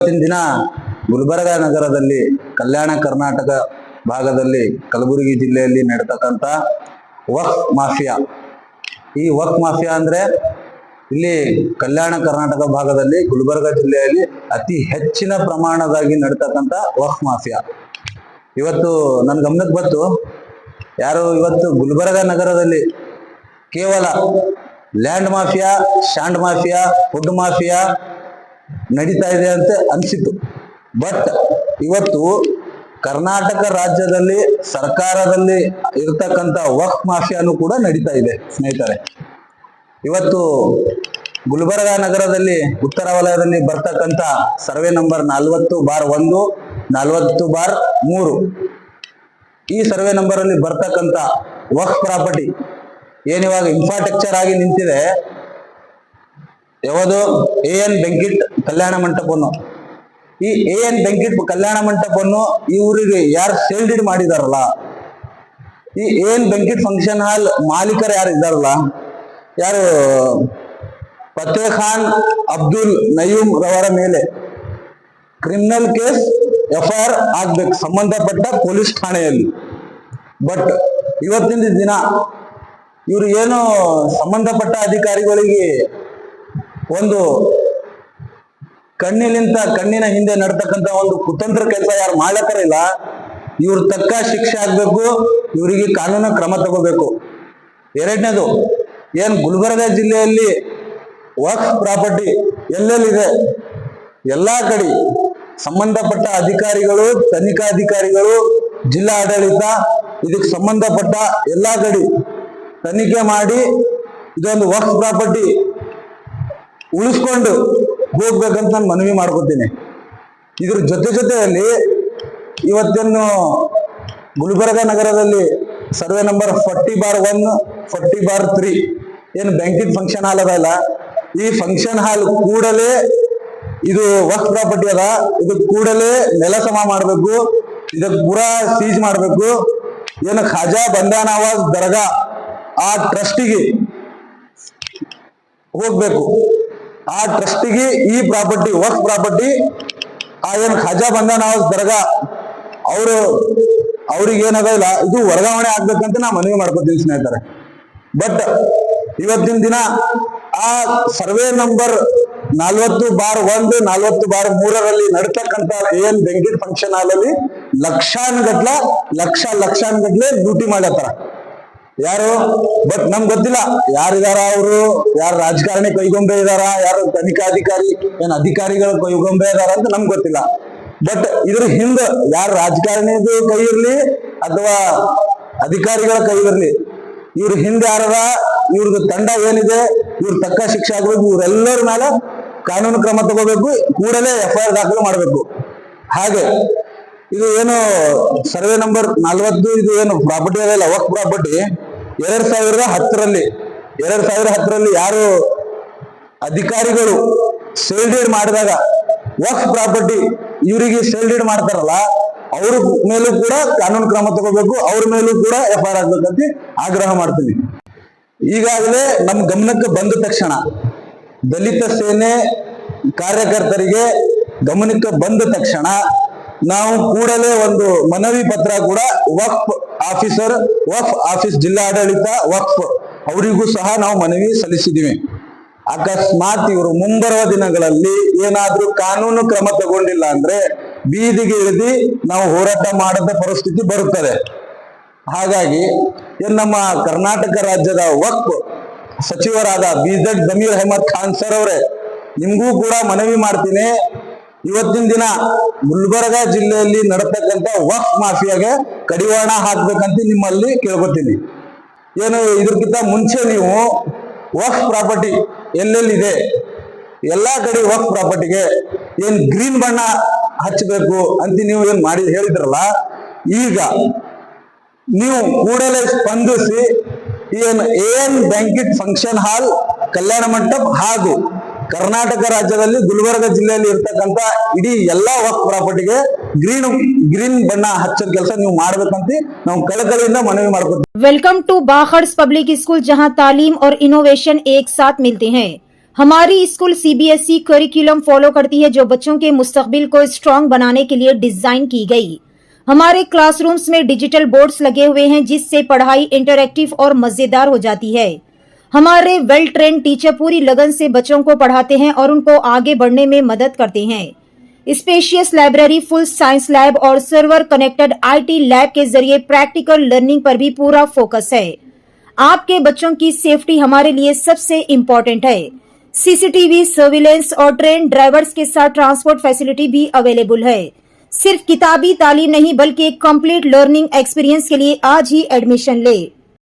ಇವತ್ತಿನ ದಿನ ಗುಲ್ಬರ್ಗ ನಗರದಲ್ಲಿ ಕಲ್ಯಾಣ ಕರ್ನಾಟಕ ಭಾಗದಲ್ಲಿ ಕಲಬುರಗಿ ಜಿಲ್ಲೆಯಲ್ಲಿ ನಡೆತಕ್ಕಂಥ ವಕ್ಫ್ ಮಾಫಿಯಾ. ಈ ವಕ್ಫ್ ಮಾಫಿಯಾ ಅಂದ್ರೆ ಇಲ್ಲಿ ಕಲ್ಯಾಣ ಕರ್ನಾಟಕ ಭಾಗದಲ್ಲಿ ಗುಲ್ಬರ್ಗ ಜಿಲ್ಲೆಯಲ್ಲಿ ಅತಿ ಹೆಚ್ಚಿನ ಪ್ರಮಾಣದಾಗಿ ನಡೀತಕ್ಕಂಥ ವಕ್ಫ್ ಮಾಫಿಯಾ ಇವತ್ತು ನನ್ನ ಗಮನಕ್ಕೆ ಬಂತು. ಯಾರು ಇವತ್ತು ಗುಲ್ಬರ್ಗ ನಗರದಲ್ಲಿ ಕೇವಲ land mafia, sand mafia, food mafia ನಡೀತಾ ಇದೆ ಅಂತ ಅನಿಸಿತು. ಬಟ್ ಇವತ್ತು ಕರ್ನಾಟಕ ರಾಜ್ಯದಲ್ಲಿ ಸರ್ಕಾರದಲ್ಲಿ ಇರತಕ್ಕಂಥ ವಕ್ಫ್ ಮಾಫಿಯಾನು ಕೂಡ ನಡೀತಾ ಇದೆ ಸ್ನೇಹಿತರೆ. ಇವತ್ತು ಗುಲ್ಬರ್ಗ ನಗರದಲ್ಲಿ ಉತ್ತರ ವಲಯದಲ್ಲಿ ಬರ್ತಕ್ಕಂಥ ಸರ್ವೆ ನಂಬರ್ 40/1, 40/3 ಈ ಸರ್ವೆ ನಂಬರ್ ಅಲ್ಲಿ ಬರ್ತಕ್ಕಂಥ ವಕ್ಫ್ ಪ್ರಾಪರ್ಟಿ ಏನಿವಾಗ ಇನ್ಫ್ರಾಸ್ಟ್ರಕ್ಚರ್ ಆಗಿ ನಿಂತಿದೆ, ಯಾವುದು AN ಬೆಂಕಿಟ್ ಕಲ್ಯಾಣ ಮಂಟಪವನ್ನು. ಈ AN ಬೆಂಕಿಟ್ ಕಲ್ಯಾಣ ಮಂಟಪವನ್ನು ಇವರಿಗೆ ಯಾರು ಸೇಲ್ ಡೀಡ್ ಮಾಡಿದಾರಲ್ಲ, ಈ AN ಬೆಂಕಿಟ್ ಫಂಕ್ಷನ್ ಹಾಲ್ ಮಾಲೀಕರು ಯಾರು ಇದ್ದಾರಲ್ಲ, ಯಾರು ಫತೇ ಖಾನ್ ಅಬ್ದುಲ್ ನಯೀಮ್ ರವರ ಮೇಲೆ ಕ್ರಿಮಿನಲ್ ಕೇಸ್ FIR ಆಗ್ಬೇಕು ಸಂಬಂಧಪಟ್ಟ ಪೊಲೀಸ್ ಠಾಣೆಯಲ್ಲಿ. ಬಟ್ ಇವತ್ತಿನ ದಿನ ಇವರು ಏನು ಸಂಬಂಧಪಟ್ಟ ಅಧಿಕಾರಿಗಳಿಗೆ ಒಂದು ಕಣ್ಣಿನ ಹಿಂದೆ ನಡ್ತಕ್ಕಂಥ ಒಂದು ಕುತಂತ್ರ ಕೆಲಸ ಯಾರು ಮಾಡಕರಿಲ್ಲ, ಇವ್ರ ತಕ್ಕ ಶಿಕ್ಷೆ ಆಗ್ಬೇಕು, ಇವರಿಗೆ ಕಾನೂನು ಕ್ರಮ ತಗೋಬೇಕು. ಎರಡನೇದು, ಏನ್ ಗುಲ್ಬರ್ಗ ಜಿಲ್ಲೆಯಲ್ಲಿ ವಕ್ಫ್ ಪ್ರಾಪರ್ಟಿ ಎಲ್ಲೆಲ್ಲಿದೆ ಎಲ್ಲಾ ಕಡೆ ಸಂಬಂಧಪಟ್ಟ ಅಧಿಕಾರಿಗಳು, ತನಿಖಾಧಿಕಾರಿಗಳು, ಜಿಲ್ಲಾ ಆಡಳಿತ ಇದಕ್ಕೆ ಸಂಬಂಧಪಟ್ಟ ಎಲ್ಲಾ ಕಡೆ ತನಿಖೆ ಮಾಡಿ ಇದೊಂದು ವಕ್ಫ್ ಪ್ರಾಪರ್ಟಿ ಉಳಿಸ್ಕೊಂಡು ಹೋಗ್ಬೇಕಂತ ನಾನು ಮನವಿ ಮಾಡ್ಕೊತೀನಿ. ಇದ್ರ ಜೊತೆಯಲ್ಲಿ ಇವತ್ತೇನು ಗುಲ್ಬರ್ಗ ನಗರದಲ್ಲಿ ಸರ್ವೆ ನಂಬರ್ 40/1, 40/3 ಏನು ಬ್ಯಾಂಕಿಂಗ್ ಫಂಕ್ಷನ್ ಹಾಲ್ ಅದಲ್ಲ, ಈ ಫಂಕ್ಷನ್ ಹಾಲ್ ಕೂಡಲೇ ಇದು ವಕ್ಫ್ ಪ್ರಾಪರ್ಟಿ ಅದ, ಇದು ಕೂಡಲೇ ನೆಲ ಸಮ ಮಾಡಬೇಕು, ಇದಕ್ಕೆ ಪೂರಾ ಸೀಜ್ ಮಾಡಬೇಕು. ಏನು ಖಾಜಾ ಬಂದಾ ನವಾಜ್ ದರ್ಗಾ ಆ ಟ್ರಸ್ಟಿಗೆ ಹೋಗ್ಬೇಕು. ಆ ಟ್ರಸ್ಟಿಗೆ ಈ ಪ್ರಾಪರ್ಟಿ ವಕ್ಫ್ ಪ್ರಾಪರ್ಟಿ ಆ ಏನು ಖಾಜಾ ಬಂದಾ ನವಾಜ್ ದರ್ಗಾ ಅವ್ರಿಗೆ ಏನದಲ್ಲ ಇದು ವರ್ಗಾವಣೆ ಆಗ್ಬೇಕಂತ ನಾ ಮನವಿ ಮಾಡ್ಕೊತೀನಿ ಸ್ನೇಹಿತರೆ. ಬಟ್ ಇವತ್ತಿನ ದಿನ ಆ ಸರ್ವೆ ನಂಬರ್ 40/1, 40/3 ನಡ್ತಕ್ಕಂಥ AN ಬೆಂಕಿಟ್ ಫಂಕ್ಷನ್ ಹಾಲ್ ಅಲ್ಲಿ ಲಕ್ಷಾನ್ಗಟ್ಲೆ ಲೂಟಿ ಮಾಡತ್ತಾರ ಯಾರು. ಬಟ್ ನಮ್ಗೆ ಗೊತ್ತಿಲ್ಲ ಯಾರಿದಾರ ಅವರು, ಯಾರು ರಾಜಕಾರಣಿ ಕೈಗೊಂಬೆ ಇದಾರ, ಯಾರು ತನಿಖಾಧಿಕಾರಿ ಏನ್ ಅಧಿಕಾರಿಗಳ ಕೈಗೊಂಬೆ ಇದಾರ ಅಂತ ನಮ್ಗೆ ಗೊತ್ತಿಲ್ಲ. ಬಟ್ ಇದ್ರ ಹಿಂದ ಯಾರು ರಾಜಕಾರಣಿದು ಕೈ ಇರ್ಲಿ ಅಥವಾ ಅಧಿಕಾರಿಗಳ ಕೈ ಇರ್ಲಿ, ಇವ್ರ ಹಿಂದೆ ಯಾರದ, ಇವ್ರದ್ದು ತಂಡ ಏನಿದೆ, ಇವ್ರ ತಕ್ಕ ಶಿಕ್ಷೆ ಆಗ್ಬೇಕು, ಇವ್ರೆಲ್ಲರ ಮೇಲೆ ಕಾನೂನು ಕ್ರಮ ತಗೋಬೇಕು, ಕೂಡಲೇ FIR ದಾಖಲು ಮಾಡಬೇಕು. ಹಾಗೆ ಇದು ಏನು ಸರ್ವೆ ನಂಬರ್ 40 ಇದು ಏನು ಪ್ರಾಪರ್ಟಿ ಅದಲ್ಲ ವಕ್ಫ್ ಪ್ರಾಪರ್ಟಿ 2010ರಲ್ಲಿ ಯಾರು ಅಧಿಕಾರಿಗಳು ಸೇಲ್ ಡೀಡ್ ಮಾಡಿದಾಗ ವಕ್ಫ್ ಪ್ರಾಪರ್ಟಿ ಇವರಿಗೆ ಸೇಲ್ ಡೀಡ್ ಮಾಡ್ತಾರಲ್ಲ, ಅವ್ರ ಮೇಲೂ ಕೂಡ ಕಾನೂನು ಕ್ರಮ ತಗೋಬೇಕು, ಅವ್ರ ಮೇಲೂ ಕೂಡ FIR ಆಗ್ಬೇಕಂತ ಆಗ್ರಹ ಮಾಡ್ತೀನಿ. ಈಗಾಗಲೇ ನಮ್ಮ ಗಮನಕ್ಕೆ ಬಂದ ತಕ್ಷಣ ದಲಿತ ಸೇನೆ ಕಾರ್ಯಕರ್ತರಿಗೆ ಗಮನಕ್ಕೆ ಬಂದ ತಕ್ಷಣ ನಾವು ಕೂಡಲೇ ಒಂದು ಮನವಿ ಪತ್ರ ಕೂಡ ವಕ್ಫ್ ಆಫೀಸ್ ಜಿಲ್ಲಾ ಆಡಳಿತ ವಕ್ಫ್ ಅವರಿಗೂ ಸಹ ನಾವು ಮನವಿ ಸಲ್ಲಿಸಿದ್ದೀವಿ. ಅಕಸ್ಮಾತ್ ಇವರು ಮುಂಬರುವ ದಿನಗಳಲ್ಲಿ ಏನಾದ್ರೂ ಕಾನೂನು ಕ್ರಮ ತಗೊಂಡಿಲ್ಲ ಅಂದ್ರೆ ಬೀದಿಗೆ ಇಳಿದು ನಾವು ಹೋರಾಟ ಮಾಡದ ಪರಿಸ್ಥಿತಿ ಬರುತ್ತದೆ. ಹಾಗಾಗಿ ನಮ್ಮ ಕರ್ನಾಟಕ ರಾಜ್ಯದ ವಕ್ಫ್ ಸಚಿವರಾದ BZ ಜಮೀರ್ ಅಹಮದ್ ಖಾನ್ ಸರ್ ಅವರೇ, ನಿಮ್ಗೂ ಕೂಡ ಮನವಿ ಮಾಡ್ತೀನಿ, ಇವತ್ತಿನ ದಿನ ಗುಲ್ಬರ್ಗ ಜಿಲ್ಲೆಯಲ್ಲಿ ನಡತಕ್ಕಂಥ ವಕ್ಫ್ ಮಾಫಿಯಾಗೆ ಕಡಿವಾಣ ಹಾಕ್ಬೇಕಂತ ನಿಮ್ಮಲ್ಲಿ ಕೇಳ್ಕೊತೀನಿ. ಏನು ಇದ್ರಕ್ಕಿಂತ ಮುಂಚೆ ನೀವು ವಕ್ಫ್ ಪ್ರಾಪರ್ಟಿ ಎಲ್ಲೆಲ್ಲಿದೆ ಎಲ್ಲಾ ಕಡೆ ವಕ್ಫ್ ಪ್ರಾಪರ್ಟಿಗೆ ಏನ್ ಗ್ರೀನ್ ಬಣ್ಣ ಹಚ್ಚಬೇಕು ಅಂತ ನೀವು ಏನ್ ಮಾಡಿ ಹೇಳಿದ್ರಲ್ಲ, ಈಗ ನೀವು ಕೂಡಲೇ ಸ್ಪಂದಿಸಿ ಏನು AN ಬ್ಯಾಂಕಿಟ್ function hall Kalyana Mantapa ಹಾಗೂ ಕರ್ನಾಟಕ ರಾಜ್ಯದಲ್ಲಿ ಗುಲ್ಬರ್ಗ ಜಿಲ್ಲೆಯಲ್ಲಿ ಇರ್ತಕ್ಕಂಥ ಇಡೀ ಎಲ್ಲಾ ವಕ್ಫ್ ಪ್ರಾಪರ್ಟಿಗೆ ಗ್ರೀನ್ ಬಣ್ಣ ಹಚ್ಚೋ ಕೆಲಸ ನೀವು ಮಾಡ್ಬೇಕಂತ ನಾವು ಕಳಕಳಿಯಿಂದ ಮನವಿ ಮಾಡ್ಕೊತೀವಿ. वेलकम टू बाखड्स पब्लिक स्कूल, जहां तालीम और इनोवेशन एक साथ मिलते हैं। हमारी स्कूल सीबीएसई करिकुलम फॉलो करती है जो बच्चों के मुस्तकबिल को स्ट्रांग बनाने के लिए डिजाइन की गई। हमारे क्लासरूम्स में डिजिटल बोर्ड्स लगे हुए हैं जिससे पढ़ाई इंटरैक्टिव और मजेदार हो जाती है। हमारे वेल ट्रेन्ड टीचर पूरी लगन से बच्चों को पढ़ाते हैं और उनको आगे बढ़ने में मदद करते हैं। Spacious library, full science lab और सर्वर कनेक्टेड आईटी लैब के जरिए प्रैक्टिकल लर्निंग पर भी पूरा फोकस है। आपके बच्चों की सेफ्टी हमारे लिए सबसे इम्पोर्टेंट है। सीसीटीवी सर्विलेंस और ट्रेन ड्राइवर्स के साथ ट्रांसपोर्ट फैसिलिटी भी अवेलेबल है। सिर्फ किताबी तालीम नहीं बल्कि एक कंप्लीट लर्निंग एक्सपीरियंस के लिए आज ही एडमिशन ले।